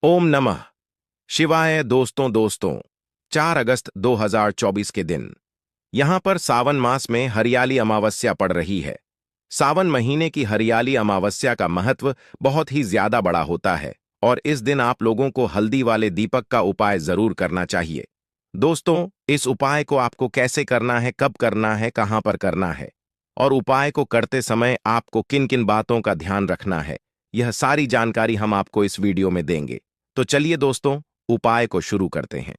ओम नमः शिवाय। दोस्तों 4 अगस्त 2024 के दिन यहां पर सावन मास में हरियाली अमावस्या पड़ रही है। सावन महीने की हरियाली अमावस्या का महत्व बहुत ही ज्यादा बड़ा होता है और इस दिन आप लोगों को हल्दी वाले दीपक का उपाय जरूर करना चाहिए। दोस्तों, इस उपाय को आपको कैसे करना है, कब करना है, कहां पर करना है और उपाय को करते समय आपको किन किन बातों का ध्यान रखना है, यह सारी जानकारी हम आपको इस वीडियो में देंगे। तो चलिए दोस्तों, उपाय को शुरू करते हैं।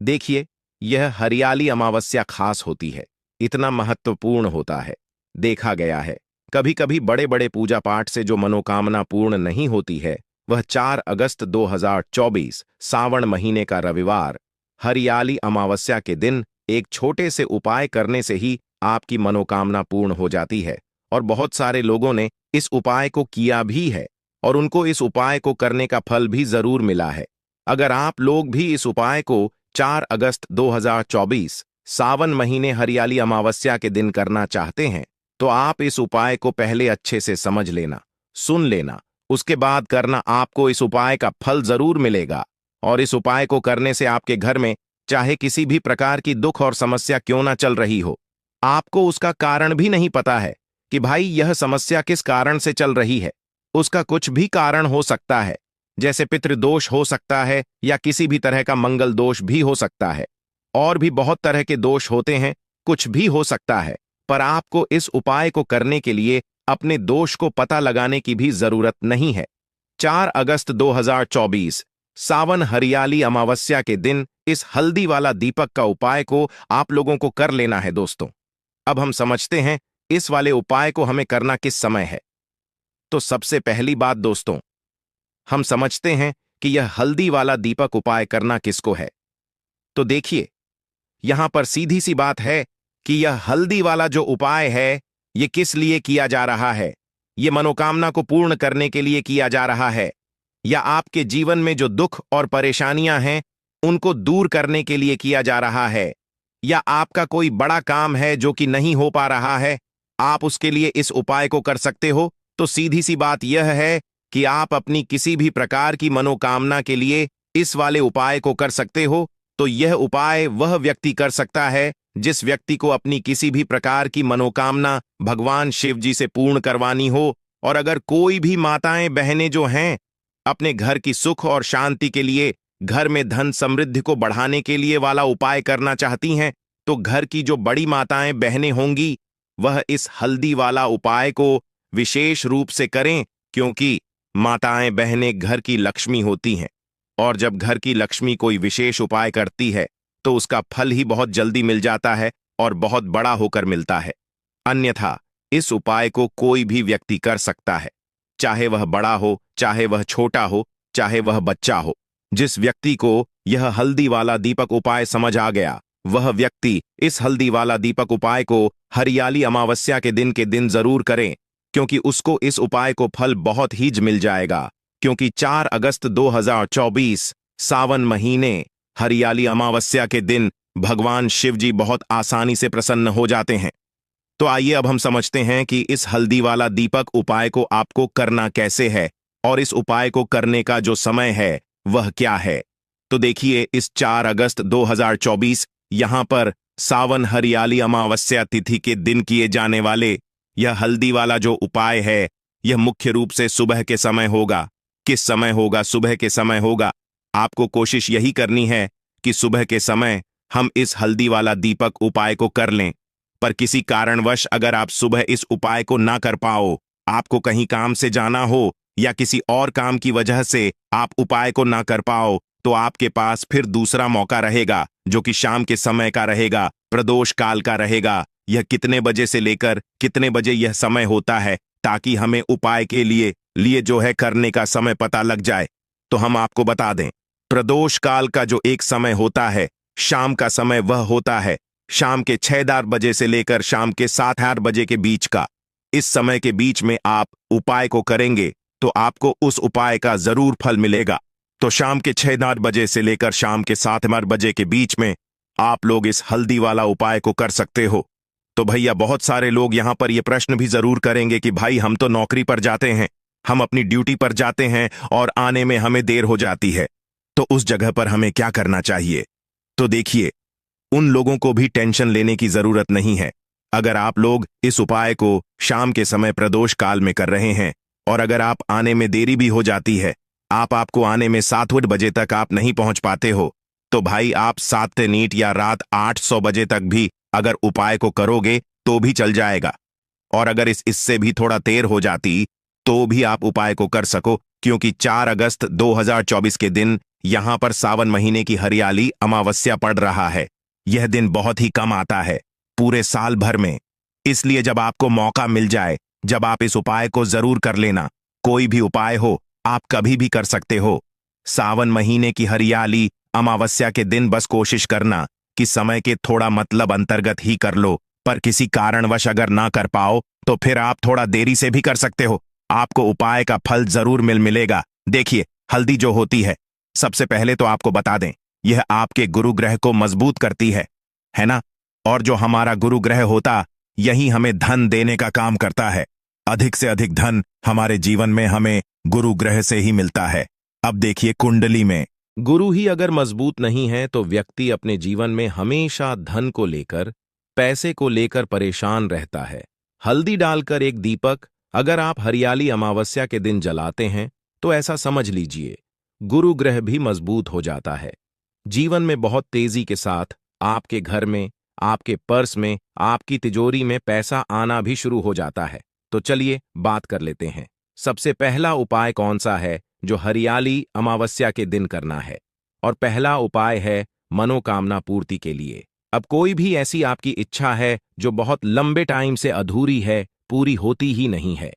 देखिए, यह हरियाली अमावस्या खास होती है, इतना महत्वपूर्ण होता है। देखा गया है कभी कभी बड़े बड़े पूजा पाठ से जो मनोकामना पूर्ण नहीं होती है, वह 4 अगस्त 2024 सावन महीने का रविवार हरियाली अमावस्या के दिन एक छोटे से उपाय करने से ही आपकी मनोकामना पूर्ण हो जाती है। और बहुत सारे लोगों ने इस उपाय को किया भी है और उनको इस उपाय को करने का फल भी जरूर मिला है। अगर आप लोग भी इस उपाय को 4 अगस्त 2024 सावन महीने हरियाली अमावस्या के दिन करना चाहते हैं, तो आप इस उपाय को पहले अच्छे से समझ लेना, सुन लेना, उसके बाद करना। आपको इस उपाय का फल जरूर मिलेगा और इस उपाय को करने से आपके घर में चाहे किसी भी प्रकार की दुख और समस्या क्यों ना चल रही हो, आपको उसका कारण भी नहीं पता है कि भाई यह समस्या किस कारण से चल रही है। उसका कुछ भी कारण हो सकता है, जैसे पितृदोष हो सकता है या किसी भी तरह का मंगल दोष भी हो सकता है, और भी बहुत तरह के दोष होते हैं, कुछ भी हो सकता है। पर आपको इस उपाय को करने के लिए अपने दोष को पता लगाने की भी जरूरत नहीं है। 4 अगस्त 2024 सावन हरियाली अमावस्या के दिन इस हल्दी वाला दीपक का उपाय को आप लोगों को कर लेना है। दोस्तों, अब हम समझते हैं इस वाले उपाय को हमें करना किस समय है। तो सबसे पहली बात दोस्तों, हम समझते हैं कि यह हल्दी वाला दीपक उपाय करना किसको है। तो देखिए, यहां पर सीधी सी बात है कि यह हल्दी वाला जो उपाय है, यह किस लिए किया जा रहा है। यह मनोकामना को पूर्ण करने के लिए किया जा रहा है, या आपके जीवन में जो दुख और परेशानियां हैं उनको दूर करने के लिए किया जा रहा है, या आपका कोई बड़ा काम है जो कि नहीं हो पा रहा है, आप उसके लिए इस उपाय को कर सकते हो। तो सीधी सी बात यह है कि आप अपनी किसी भी प्रकार की मनोकामना के लिए इस वाले उपाय को कर सकते हो। तो यह उपाय वह व्यक्ति कर सकता है जिस व्यक्ति को अपनी किसी भी प्रकार की मनोकामना भगवान शिव जी से पूर्ण करवानी हो। और अगर कोई भी माताएं बहनें जो हैं अपने घर की सुख और शांति के लिए, घर में धन समृद्धि को बढ़ाने के लिए वाला उपाय करना चाहती हैं, तो घर की जो बड़ी माताएं बहनें होंगी वह इस हल्दी वाला उपाय को विशेष रूप से करें, क्योंकि माताएं बहनें घर की लक्ष्मी होती हैं और जब घर की लक्ष्मी कोई विशेष उपाय करती है तो उसका फल ही बहुत जल्दी मिल जाता है और बहुत बड़ा होकर मिलता है। अन्यथा इस उपाय को कोई भी व्यक्ति कर सकता है, चाहे वह बड़ा हो, चाहे वह छोटा हो, चाहे वह बच्चा हो। जिस व्यक्ति को यह हल्दी वाला दीपक उपाय समझ आ गया, वह व्यक्ति इस हल्दी वाला दीपक उपाय को हरियाली अमावस्या के दिन जरूर करें, क्योंकि उसको इस उपाय को फल बहुत ही मिल जाएगा। क्योंकि 4 अगस्त 2024 सावन महीने हरियाली अमावस्या के दिन भगवान शिव जी बहुत आसानी से प्रसन्न हो जाते हैं। तो आइए अब हम समझते हैं कि इस हल्दी वाला दीपक उपाय को आपको करना कैसे है और इस उपाय को करने का जो समय है वह क्या है। तो देखिए, इस 4 अगस्त 2024 यहां पर सावन हरियाली अमावस्या तिथि के दिन किए जाने वाले यह हल्दी वाला जो उपाय है, यह मुख्य रूप से सुबह के समय होगा। किस समय होगा? सुबह के समय होगा। आपको कोशिश यही करनी है कि सुबह के समय हम इस हल्दी वाला दीपक उपाय को कर लें। पर किसी कारणवश अगर आप सुबह इस उपाय को ना कर पाओ, आपको कहीं काम से जाना हो या किसी और काम की वजह से आप उपाय को ना कर पाओ, तो आपके पास फिर दूसरा मौका रहेगा जो कि शाम के समय का रहेगा, प्रदोष काल का रहेगा। यह कितने बजे से लेकर कितने बजे यह समय होता है, ताकि हमें उपाय के लिए जो है करने का समय पता लग जाए। तो हम आपको बता दें, प्रदोष काल का जो एक समय होता है, शाम का समय, वह होता है शाम के 6-8 बजे से लेकर शाम के 7-8 बजे के बीच का। इस समय के बीच में आप उपाय को करेंगे तो आपको उस उपाय का जरूर फल मिलेगा। तो शाम के 6-8 बजे से लेकर शाम के 7-8 बजे के बीच में आप लोग इस हल्दी वाला उपाय को कर सकते हो। तो भैया, बहुत सारे लोग यहां पर यह प्रश्न भी जरूर करेंगे कि भाई हम तो नौकरी पर जाते हैं, हम अपनी ड्यूटी पर जाते हैं और आने में हमें देर हो जाती है, तो उस जगह पर हमें क्या करना चाहिए? तो देखिए, उन लोगों को भी टेंशन लेने की जरूरत नहीं है। अगर आप लोग इस उपाय को शाम के समय प्रदोष काल में कर रहे हैं और अगर आप आने में देरी भी हो जाती है, आपको आने में 7 बजे तक आप नहीं पहुंच पाते हो, तो भाई आप 7 या रात 800 बजे तक भी अगर उपाय को करोगे तो भी चल जाएगा। और अगर इससे भी थोड़ा देर हो जाती तो भी आप उपाय को कर सको, क्योंकि 4 अगस्त 2024 के दिन यहां पर सावन महीने की हरियाली अमावस्या पड़ रहा है। यह दिन बहुत ही कम आता है पूरे साल भर में, इसलिए जब आपको मौका मिल जाए, जब आप इस उपाय को जरूर कर लेना। कोई भी उपाय हो, आप कभी भी कर सकते हो। सावन महीने की हरियाली अमावस्या के दिन बस कोशिश करना कि समय के थोड़ा मतलब अंतर्गत ही कर लो, पर किसी कारणवश अगर ना कर पाओ तो फिर आप थोड़ा देरी से भी कर सकते हो। आपको उपाय का फल जरूर मिलेगा। देखिए, हल्दी जो होती है, सबसे पहले तो आपको बता दें, यह आपके गुरु ग्रह को मजबूत करती है ना? और जो हमारा गुरु ग्रह होता, यही हमें धन देने का काम करता है। अधिक से अधिक धन हमारे जीवन में हमें गुरु ग्रह से ही मिलता है। अब देखिए, कुंडली में गुरु ही अगर मजबूत नहीं है तो व्यक्ति अपने जीवन में हमेशा धन को लेकर, पैसे को लेकर परेशान रहता है। हल्दी डालकर एक दीपक अगर आप हरियाली अमावस्या के दिन जलाते हैं तो ऐसा समझ लीजिए, गुरु ग्रह भी मजबूत हो जाता है। जीवन में बहुत तेजी के साथ आपके घर में, आपके पर्स में, आपकी तिजोरी में पैसा आना भी शुरू हो जाता है। तो चलिए बात कर लेते हैं। सबसे पहला उपाय कौन सा है जो हरियाली अमावस्या के दिन करना है? और पहला उपाय है मनोकामना पूर्ति के लिए। अब कोई भी ऐसी आपकी इच्छा है जो बहुत लंबे टाइम से अधूरी है, पूरी होती ही नहीं है,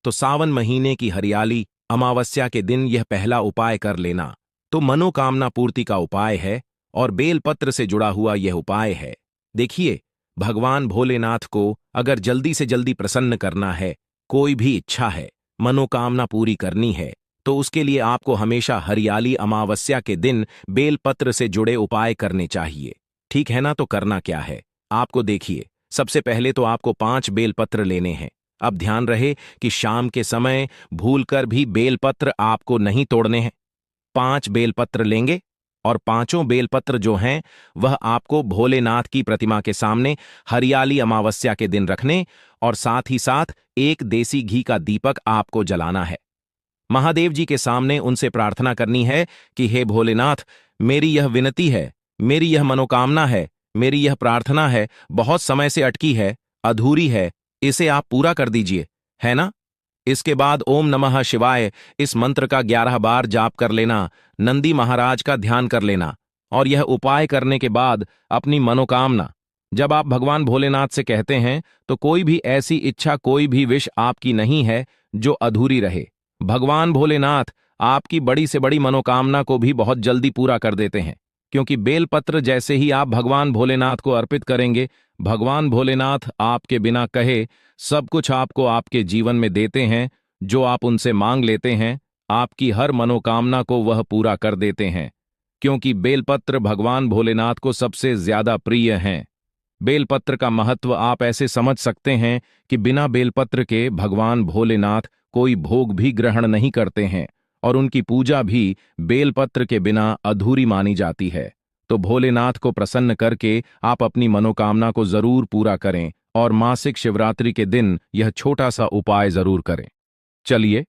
तो सावन महीने की हरियाली अमावस्या के दिन यह पहला उपाय कर लेना तो मनोकामना पूर्ति का उपाय है और बेलपत्र से जुड़ा हुआ यह उपाय है। देखिए, भगवान भोलेनाथ को अगर जल्दी से जल्दी प्रसन्न करना है, कोई भी इच्छा है, मनोकामना पूरी करनी है, तो उसके लिए आपको हमेशा हरियाली अमावस्या के दिन बेलपत्र से जुड़े उपाय करने चाहिए। ठीक है ना? तो करना क्या है आपको? देखिए, सबसे पहले तो आपको 5 बेलपत्र लेने हैं। अब ध्यान रहे कि शाम के समय भूलकर भी बेलपत्र आपको नहीं तोड़ने हैं। 5 बेलपत्र लेंगे और पांचों बेलपत्र जो हैं वह आपको भोलेनाथ की प्रतिमा के सामने हरियाली अमावस्या के दिन रखने और साथ ही साथ एक देसी घी का दीपक आपको जलाना है। महादेव जी के सामने उनसे प्रार्थना करनी है कि हे भोलेनाथ, मेरी यह विनती है, मेरी यह मनोकामना है, मेरी यह प्रार्थना है, बहुत समय से अटकी है, अधूरी है, इसे आप पूरा कर दीजिए, है ना? इसके बाद ओम नमः शिवाय इस मंत्र का 11 बार जाप कर लेना, नंदी महाराज का ध्यान कर लेना और यह उपाय करने के बाद अपनी मनोकामना जब आप भगवान भोलेनाथ से कहते हैं तो कोई भी ऐसी इच्छा, कोई भी विश आपकी नहीं है जो अधूरी रहे। भगवान भोलेनाथ आपकी बड़ी से बड़ी मनोकामना को भी बहुत जल्दी पूरा कर देते हैं, क्योंकि बेलपत्र जैसे ही आप भगवान भोलेनाथ को अर्पित करेंगे, भगवान भोलेनाथ आपके बिना कहे सब कुछ आपको आपके जीवन में देते हैं। जो आप उनसे मांग लेते हैं, आपकी हर मनोकामना को वह पूरा कर देते हैं, क्योंकि बेलपत्र भगवान भोलेनाथ को सबसे ज्यादा प्रिय हैं। बेलपत्र का महत्व आप ऐसे समझ सकते हैं कि बिना बेलपत्र के भगवान भोलेनाथ कोई भोग भी ग्रहण नहीं करते हैं और उनकी पूजा भी बेलपत्र के बिना अधूरी मानी जाती है। तो भोलेनाथ को प्रसन्न करके आप अपनी मनोकामना को जरूर पूरा करें और मासिक शिवरात्रि के दिन यह छोटा सा उपाय जरूर करें। चलिए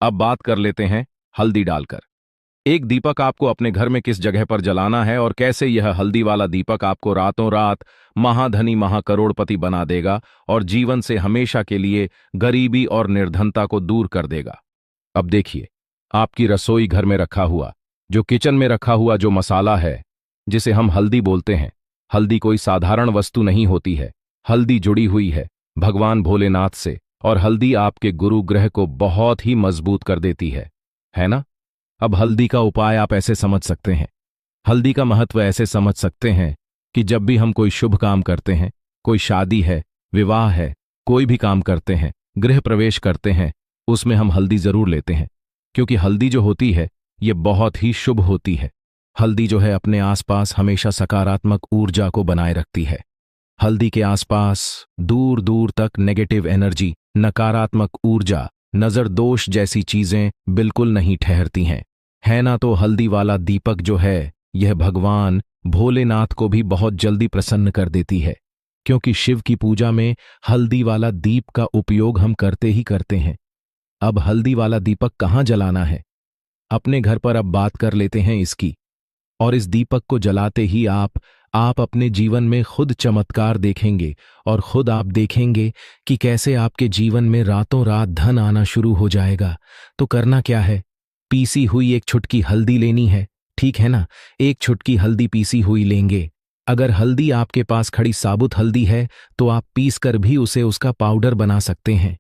अब बात कर लेते हैं हल्दी डालकर। एक दीपक आपको अपने घर में किस जगह पर जलाना है और कैसे यह हल्दी वाला दीपक आपको रातों रात महाधनी महाकरोड़पति बना देगा और जीवन से हमेशा के लिए गरीबी और निर्धनता को दूर कर देगा। अब देखिए, आपकी रसोई घर में रखा हुआ, जो किचन में रखा हुआ जो मसाला है, जिसे हम हल्दी बोलते हैं, हल्दी कोई साधारण वस्तु नहीं होती है। हल्दी जुड़ी हुई है भगवान भोलेनाथ से और हल्दी आपके गुरु ग्रह को बहुत ही मजबूत कर देती है ना? अब हल्दी का उपाय आप ऐसे समझ सकते हैं, हल्दी का महत्व ऐसे समझ सकते हैं कि जब भी हम कोई शुभ काम करते हैं, कोई शादी है, विवाह है, कोई भी काम करते हैं, गृह प्रवेश करते हैं, उसमें हम हल्दी जरूर लेते हैं, क्योंकि हल्दी जो होती है ये बहुत ही शुभ होती है। हल्दी जो है अपने आसपास हमेशा सकारात्मक ऊर्जा को बनाए रखती है। हल्दी के आसपास दूर दूर तक नेगेटिव एनर्जी, नकारात्मक ऊर्जा नजर दोष जैसी चीजें बिल्कुल नहीं ठहरती हैं, है ना। तो हल्दी वाला दीपक जो है, यह भगवान भोलेनाथ को भी बहुत जल्दी प्रसन्न कर देती है, क्योंकि शिव की पूजा में हल्दी वाला दीप का उपयोग हम करते ही करते हैं। अब हल्दी वाला दीपक कहाँ जलाना है, अपने घर पर अब बात कर लेते हैं इसकी। और इस दीपक को जलाते ही आप अपने जीवन में खुद चमत्कार देखेंगे, और खुद आप देखेंगे कि कैसे आपके जीवन में रातों रात धन आना शुरू हो जाएगा। तो करना क्या है, पीसी हुई एक छुटकी हल्दी लेनी है, ठीक है ना। एक छुटकी हल्दी पीसी हुई लेंगे। अगर हल्दी आपके पास खड़ी साबुत हल्दी है तो आप पीस कर भी उसे उसका पाउडर बना सकते हैं।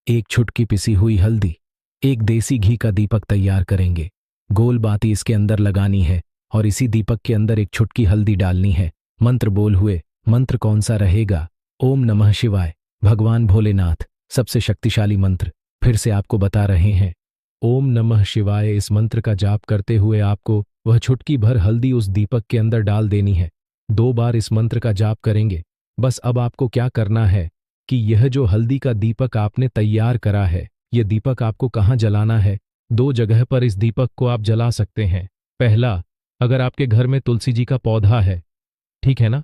एक छुटकी पिसी हुई हल्दी, एक देसी घी का दीपक तैयार करेंगे। गोल बाती इसके अंदर लगानी है और इसी दीपक के अंदर एक छुटकी हल्दी डालनी है। मंत्र बोल हुए, मंत्र कौन सा रहेगा? ओम नमः शिवाय। भगवान भोलेनाथ सबसे शक्तिशाली मंत्र फिर से आपको बता रहे हैं। ओम नमः शिवाय इस मंत्र का जाप करते हुए आपको वह छुटकी भर हल्दी उस दीपक के अंदर डाल देनी है। 2 बार इस मंत्र का जाप करेंगे। बस अब आपको क्या करना है कि यह जो हल्दी का दीपक आपने तैयार करा है, यह दीपक आपको कहाँ जलाना है? 2 जगह पर इस दीपक को आप जला सकते हैं। पहला, अगर आपके घर में तुलसी जी का पौधा है, ठीक है ना,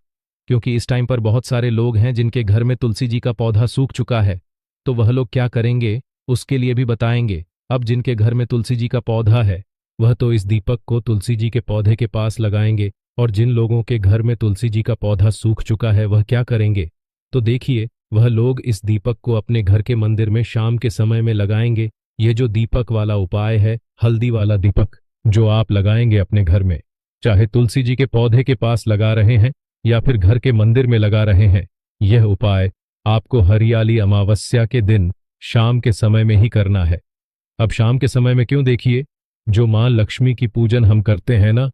क्योंकि इस टाइम पर बहुत सारे लोग हैं जिनके घर में तुलसी जी का पौधा सूख चुका है, तो वह लोग क्या करेंगे उसके लिए भी बताएंगे। अब जिनके घर में तुलसी जी का पौधा है वह तो इस दीपक को तुलसी जी के पौधे के पास लगाएंगे, और जिन लोगों के घर में तुलसी जी का पौधा सूख चुका है वह क्या करेंगे, तो देखिए वह लोग इस दीपक को अपने घर के मंदिर में शाम के समय में लगाएंगे। यह जो दीपक वाला उपाय है, हल्दी वाला दीपक जो आप लगाएंगे अपने घर में, चाहे तुलसी जी के पौधे के पास लगा रहे हैं या फिर घर के मंदिर में लगा रहे हैं, यह उपाय आपको हरियाली अमावस्या के दिन शाम के समय में ही करना है। अब शाम के समय में क्यों? देखिए, जो माँ लक्ष्मी की पूजन हम करते हैं ना,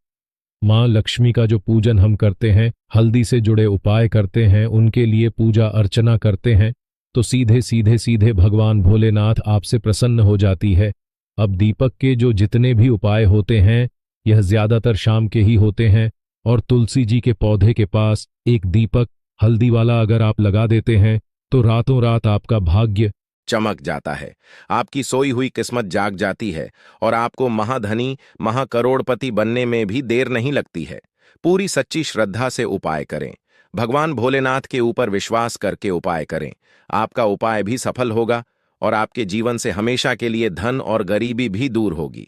माँ लक्ष्मी का जो पूजन हम करते हैं, हल्दी से जुड़े उपाय करते हैं, उनके लिए पूजा अर्चना करते हैं, तो सीधे सीधे सीधे भगवान भोलेनाथ आपसे प्रसन्न हो जाती है। अब दीपक के जो जितने भी उपाय होते हैं यह ज्यादातर शाम के ही होते हैं, और तुलसी जी के पौधे के पास एक दीपक हल्दी वाला अगर आप लगा देते हैं तो रातों रात आपका भाग्य चमक जाता है, आपकी सोई हुई किस्मत जाग जाती है और आपको महाधनी महाकरोड़पति बनने में भी देर नहीं लगती है। पूरी सच्ची श्रद्धा से उपाय करें, भगवान भोलेनाथ के ऊपर विश्वास करके उपाय करें। आपका उपाय भी सफल होगा और आपके जीवन से हमेशा के लिए धन और गरीबी भी दूर होगी।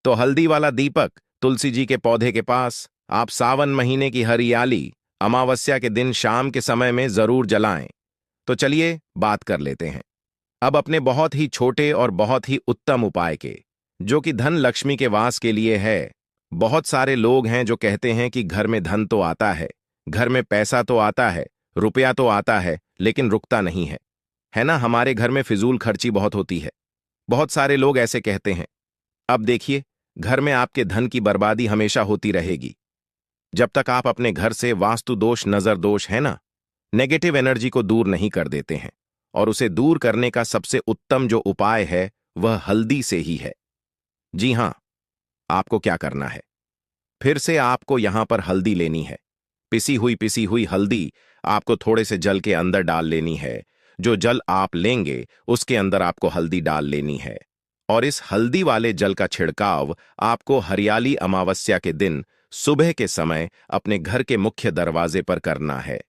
तो हल्दी वाला दीपक तुलसी जी के पौधे के पास आप सावन महीने की हरियाली अमावस्या के दिन शाम के समय में जरूर जलाएं। तो चलिए बात कर लेते हैं अब अपने बहुत ही छोटे और बहुत ही उत्तम उपाय के, जो कि धन लक्ष्मी के वास के लिए है। बहुत सारे लोग हैं जो कहते हैं कि घर में धन तो आता है, घर में पैसा तो आता है, रुपया तो आता है, लेकिन रुकता नहीं है ना। हमारे घर में फिजूल खर्ची बहुत होती है, बहुत सारे लोग ऐसे कहते हैं। अब देखिए, घर में आपके धन की बर्बादी हमेशा होती रहेगी जब तक आप अपने घर से वास्तु दोष, नजर दोष है ना, नेगेटिव एनर्जी को दूर नहीं कर देते हैं। और उसे दूर करने का सबसे उत्तम जो उपाय है वह हल्दी से ही है। जी हां, आपको क्या करना है, फिर से आपको यहां पर हल्दी लेनी है। पिसी हुई हल्दी आपको थोड़े से जल के अंदर डाल लेनी है। जो जल आप लेंगे उसके अंदर आपको हल्दी डाल लेनी है, और इस हल्दी वाले जल का छिड़काव आपको हरियाली अमावस्या के दिन सुबह के समय अपने घर के मुख्य दरवाजे पर करना है।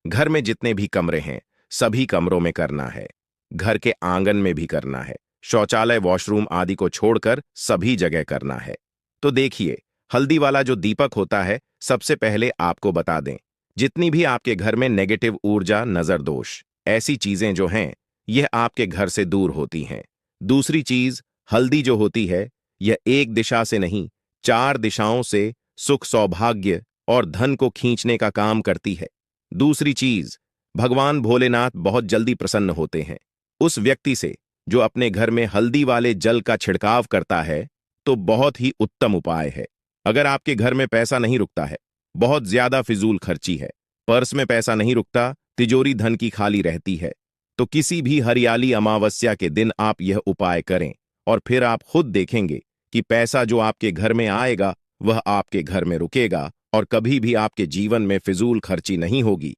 घर में जितने भी कमरे हैं सभी कमरों में करना है, घर के आंगन में भी करना है, शौचालय, वॉशरूम आदि को छोड़कर सभी जगह करना है। तो देखिए, हल्दी वाला जो दीपक होता है, सबसे पहले आपको बता दें, जितनी भी आपके घर में नेगेटिव ऊर्जा, नजर दोष, ऐसी चीजें जो हैं, यह आपके घर से दूर होती हैं। दूसरी चीज, हल्दी जो होती है, यह एक दिशा से नहीं 4 दिशाओं से सुख, सौभाग्य और धन को खींचने का काम करती है। दूसरी चीज, भगवान भोलेनाथ बहुत जल्दी प्रसन्न होते हैं उस व्यक्ति से जो अपने घर में हल्दी वाले जल का छिड़काव करता है। तो बहुत ही उत्तम उपाय है। अगर आपके घर में पैसा नहीं रुकता है, बहुत ज्यादा फिजूल खर्ची है, पर्स में पैसा नहीं रुकता, तिजोरी धन की खाली रहती है, तो किसी भी हरियाली अमावस्या के दिन आप यह उपाय करें और फिर आप खुद देखेंगे कि पैसा जो आपके घर में आएगा वह आपके घर में रुकेगा और कभी भी आपके जीवन में फिजूल खर्ची नहीं होगी।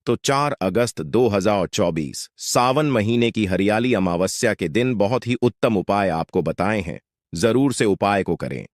तो 4 अगस्त 2024 सावन महीने की हरियाली अमावस्या के दिन बहुत ही उत्तम उपाय आपको बताए हैं। जरूर से उपाय को करें।